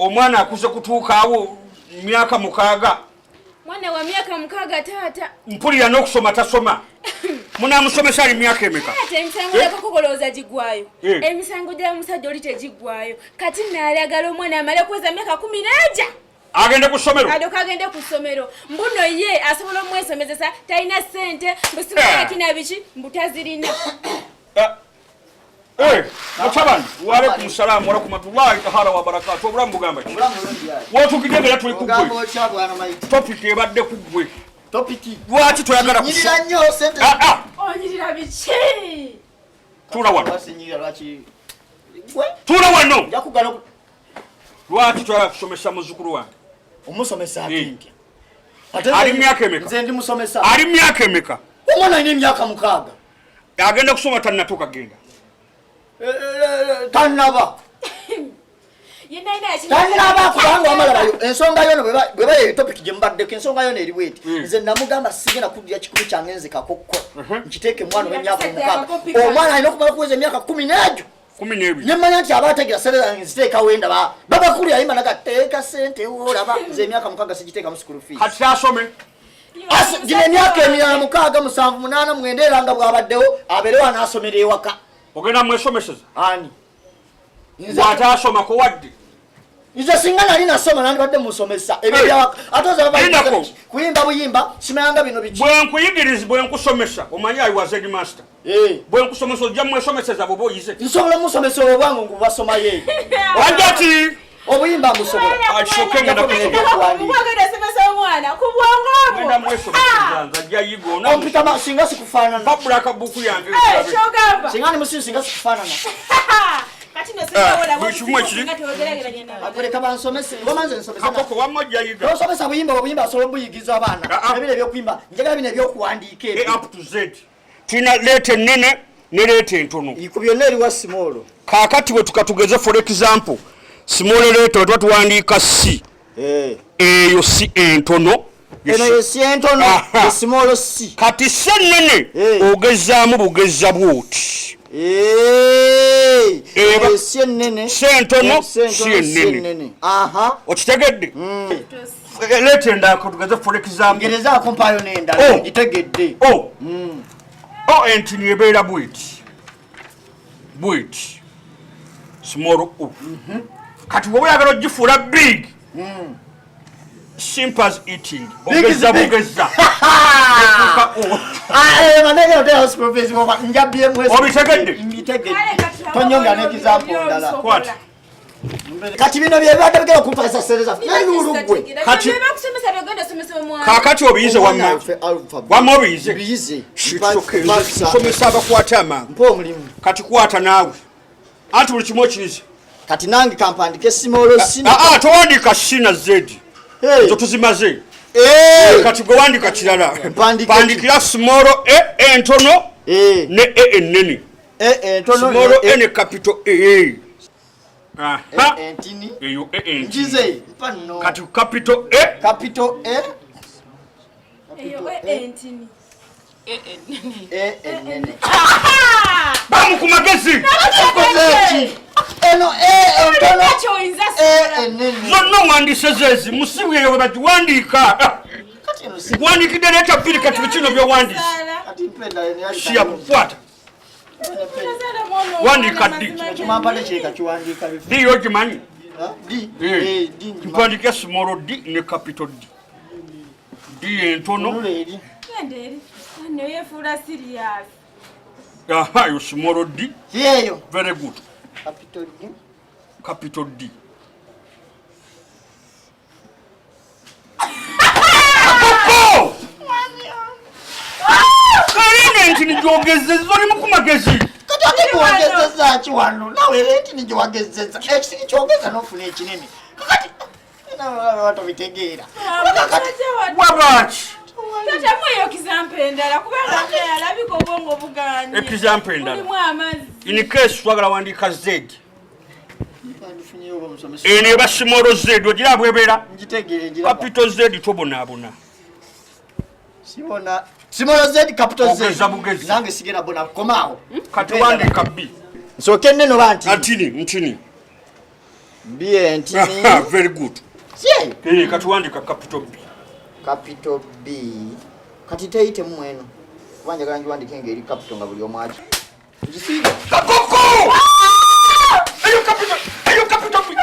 omwana akuze kutuukaawo myaka mukaaga. Mwana wa myaka mukaaga taata. Mpulira n'okusoma tasoma. Munaamusomesa ali myaka emeka? Ate emisango yakakokoloza gigwayo. Emisango gya musajja oli tegigwayo. Kati naalagala omwana amale kuweza myaka 10 agende ku ssomero. Adoka agende ku ssomero. Mbuno ye asobola omwesomezesa talina ssente mbusibala kina biki mbutazirina. Mutabani wa alaikum salaam wa rahmatullahi ta'ala wa barakatuh. Obulamu bugamba ki? Wotukidde tuli ku gwe. Topic ebadde ku gwe. Topic. Lwaki toyagala kusoma nnyo sente? Onyirira biki? Tula wano. Basinyira lwaki? Tula wano. Yakugala. Lwaki toyagala kusomesa muzzukulu wange? Omusomesa atinki. Ali myaka emeka? Nze ndi musomesa. Ali myaka emeka? Omwana alina emyaka 6. Agenda kusoma tannatuuka genda. Tannaba. Tannaba kubanga wamalabayo ensonga yono bwe baye topic gye mbaddeko ensonga yono eri bweti. Nze namugamba sigenda kuddya kikulu kyange nze kakokko. Nkiteeke mwana w'emyaka 6. Omwana alina okumala kuweza emyaka 10 Nyemanya nti abategira serera nziteeka wenda babakulu yayima nagateeka sente olaba nze emyaka 6 sigiteeka mu school fees. Kati asome. Gine emyaka emirala 6 7 8 mwenda era nga bwabaddewo abeerewo anaasomera ewaka. Ogenda mwesomeseza? Ani? Bw'ataasoma ko wadde? Nze singa nali nasoma nandibadde musomesa. Ebyo byawaka. Atoza baba kuyimba buyimba simayanga bino biki. Bwe nkuyigiriza bwe nkusomesa omanyi ayi was headmaster. Bwe nkusomesa ojja mwesomeseza bobo oyize. Nsobola musomesa obwangu ngubasoma ye. Wajati obuyimba musobola. Ashokenga na kumugenda semesa omwana ku bwongo ngenda mwesomeseza nzajja yigo na ompita masinga sikufaanana. Babula kabuku yange. Shogamba. Singa ni musinga singa sikufaanana. Kati no sebawola akoleka bansomese ngomanze nsomesa akoko wamojja yiga. Osomesa buyimba asobola buyigiza abaana. Ebile byokuyimba njagala bino ebyokuwandiika up to Z. Tina lete nene ne lete ntono. Ikubyonna eri wa small. Kakati bwe tukatugeze for example. Small lete watu wandiika C. Eyo si entono. Eno yesi entono small C. Kati se nene ogezaamu bugeza bwoti. Si enene sentono si enene. Okitegedde? Lete endako tugeze for example. Ngereza akompayo n'endala gitegedde. Entini ebeera bweti. Bweti. Small o. Kati bwe oyagala ogifuula big. Simple as eating. Ogeza bugeza. Manege hotel hospital fees mwa njabye mwezi. Obitegedde? Mbitegedde. Tonyonga n'example ndala. Kwata. Kati bino byebadde bigera okumpasa sereza. N'olugwe. Kati kakati obiyize wamma. Wamma obiyize. Biyize. Somesa abakwata amangu. Mpo omulimu. Kati kwata naawe. Anti buli kimu okiyize. Kati nange kampandike simolo sina. Towandika C na Z. Ezo tuzimaze. Kati gwe wandika kirala. Pandikira small entono ne enene. Entono small ne capital A. Entini. Eyo njize. Pano. Kati capital A. Capital A. Eyo entini. Enene. Bamu kumagezi. Eno entono. Enene. Zonna wandise zezi musibuye yo bagiwandika. Wandikide leta pili kati bikino byo wandise. Kati mpenda yani. Shia kufuata. Wandika D. Kimampale cheka kiwandika bifu. D yogimanyi. D. D. Mpandike small D ne capital D. D entono. Nuleli. Nderi. Ano yefula serious. You small D. Yeyo. Very good. Capital D. Capital D. Entini jogezeza oli mukumagezi. Kati kuwagezeza kiwano nawe entini jogezeza. Ekisiki kyogeza nofuna ekinene. Kati watu bitegeera. Wabachi. Tata mweyo example endala kubanga alabika obwongo buganye. Example endala. Mulimu amazi. In case twagala wandika Z. Ene basimoro Z ogira bwebera. Njitegeere njira. Capital Z tobonaabona. Sibona. Simolo Z capital Z. Ogeza. Nange sigera bona komaawo. Kati wandika B. So kenne no banti. Ntini. Very good. Katuwandika capital B. Capital B. Kati teyite mweno. Kubanja gala njiwandike ngeri capital nga buli omwachi. Njisiga. Kakoko! Ayo capital B.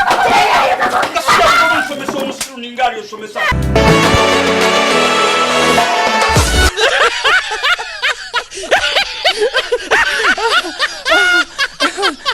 Somesa omusiru ningali osomesa.